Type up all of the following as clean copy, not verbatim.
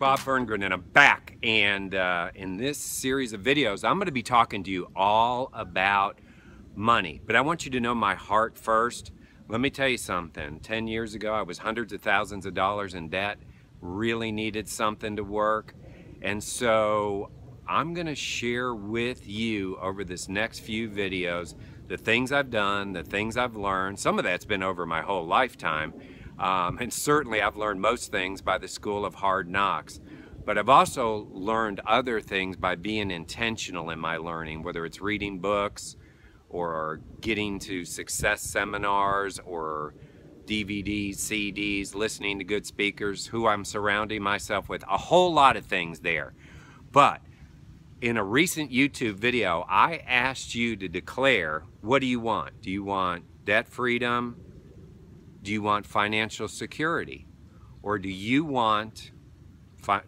Bob Ferngren, and I'm back. And in this series of videos, I'm going to be talking to you all about money. But I want you to know my heart first. Let me tell you something. 10 years ago, I was hundreds of thousands of dollars in debt, really needed something to work. And so I'm going to share with you over this next few videos the things I've done, the things I've learned. Some of that's been over my whole lifetime. And certainly I've learned most things by the school of hard knocks. But I've also learned other things by being intentional in my learning, whether it's reading books or getting to success seminars or DVDs, CDs, listening to good speakers, who I'm surrounding myself with, a whole lot of things there. But in a recent YouTube video, I asked you to declare, what do you want? Do you want debt freedom? Do you want financial security? Or do you want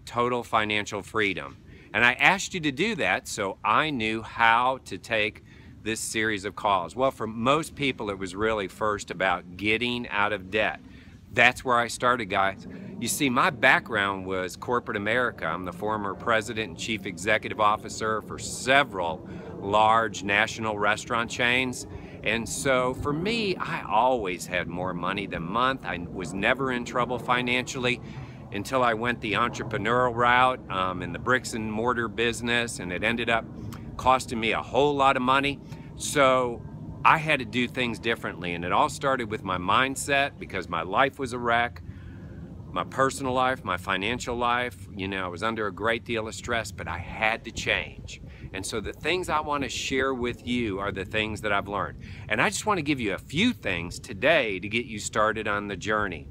total financial freedom? And I asked you to do that so I knew how to take this series of calls. Well, for most people, it was really first about getting out of debt. That's where I started, guys. You see, my background was corporate America. I'm the former president and chief executive officer for several large national restaurant chains. And so for me, I always had more money than month. I was never in trouble financially until I went the entrepreneurial route in the bricks and mortar business, and it ended up costing me a whole lot of money. So I had to do things differently, and it all started with my mindset because my life was a wreck. My personal life, my financial life, you know, I was under a great deal of stress, but I had to change. And so the things I want to share with you are the things that I've learned. And I just want to give you a few things today to get you started on the journey.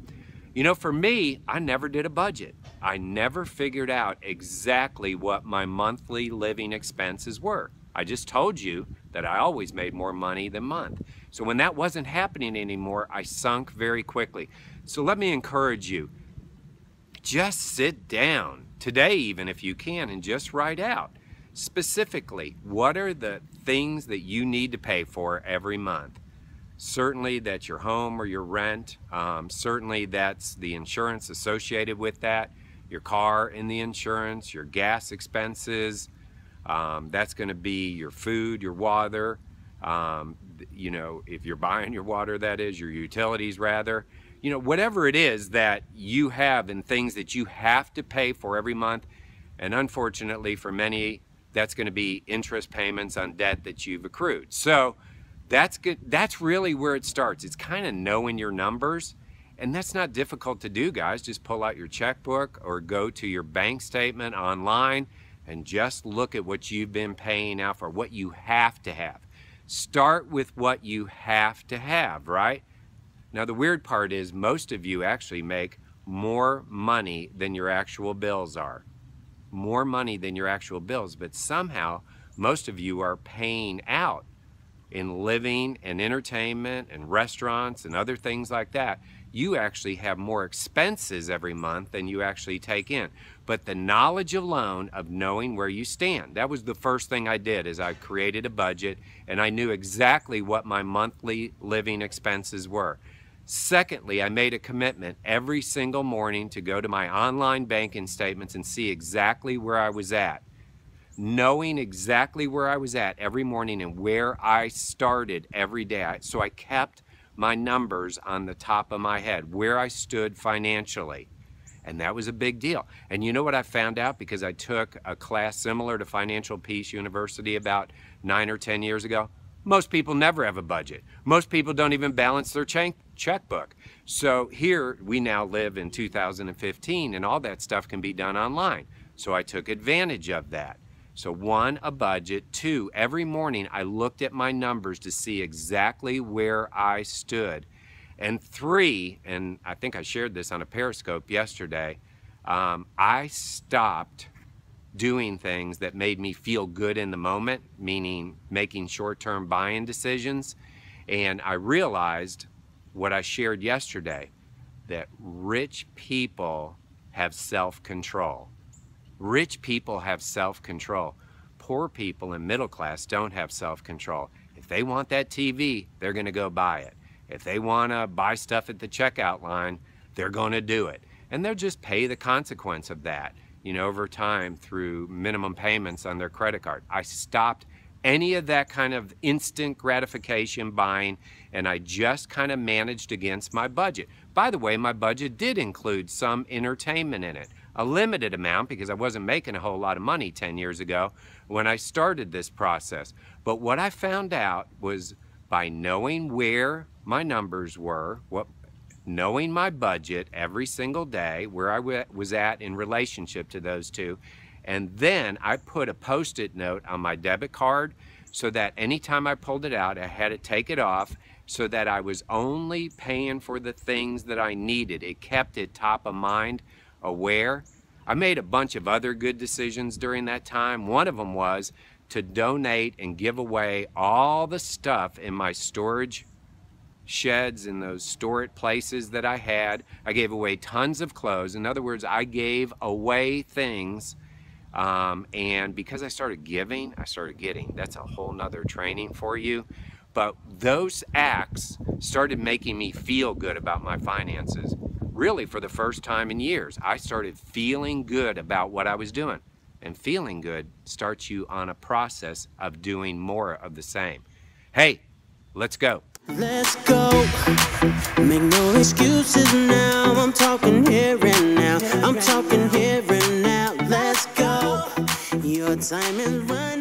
You know, for me, I never did a budget. I never figured out exactly what my monthly living expenses were. I just told you that I always made more money than month. So when that wasn't happening anymore, I sunk very quickly. So let me encourage you. Just sit down today, even if you can, and just write out specifically what are the things that you need to pay for every month. Certainly that's your home or your rent. Certainly that's the insurance associated with that, your car and the insurance, your gas expenses. That's going to be your food, your water. You know, if you're buying your water, that is, your utilities rather. You know, whatever it is that you have and things that you have to pay for every month. And unfortunately for many, that's going to be interest payments on debt that you've accrued. So that's good. That's really where it starts. It's kind of knowing your numbers. And that's not difficult to do, guys. Just pull out your checkbook or go to your bank statement online and just look at what you've been paying out for, what you have to have. Start with what you have to have, right? Now, the weird part is most of you actually make more money than your actual bills are. More money than your actual bills, but somehow most of you are paying out in living and entertainment and restaurants and other things like that. You actually have more expenses every month than you actually take in. But the knowledge alone of knowing where you stand, that was the first thing I did, is I created a budget and I knew exactly what my monthly living expenses were. Secondly, I made a commitment every single morning to go to my online banking statements and see exactly where I was at. Knowing exactly where I was at every morning and where I started every day. So I kept my numbers on the top of my head, where I stood financially. And that was a big deal. And you know what I found out? Because I took a class similar to Financial Peace University about 9 or 10 years ago. Most people never have a budget. Most people don't even balance their checkbook. So here we now live in 2015 and all that stuff can be done online. So I took advantage of that. So 1, a budget. 2, every morning I looked at my numbers to see exactly where I stood. And 3, and I think I shared this on a Periscope yesterday, I stopped doing things that made me feel good in the moment, meaning making short-term buying decisions. And I realized what I shared yesterday, that rich people have self-control. Rich people have self-control. Poor people and middle class don't have self-control. If they want that TV, they're going to go buy it. If they want to buy stuff at the checkout line, they're going to do it. And they'll just pay the consequence of that. over time through minimum payments on their credit card. I stopped any of that kind of instant gratification buying, and I just kind of managed against my budget. By the way, my budget did include some entertainment in it, a limited amount because I wasn't making a whole lot of money 10 years ago when I started this process. But what I found out was by knowing where my numbers were, knowing my budget every single day, where I was at in relationship to those two, and then I put a Post-it note on my debit card so that anytime I pulled it out, I had to take it off so that I was only paying for the things that I needed. It kept it top of mind, aware. I made a bunch of other good decisions during that time. One of them was to donate and give away all the stuff in my storage sheds and those storage places that I had. I gave away tons of clothes. In other words, I gave away things. And because I started giving, I started getting. That's a whole nother training for you. But those acts started making me feel good about my finances. Really, for the first time in years, I started feeling good about what I was doing. And feeling good starts you on a process of doing more of the same. Hey, let's go. Let's go. Make no excuses now. I'm talking here and now. I'm talking here and now. Let's go. Your time is running.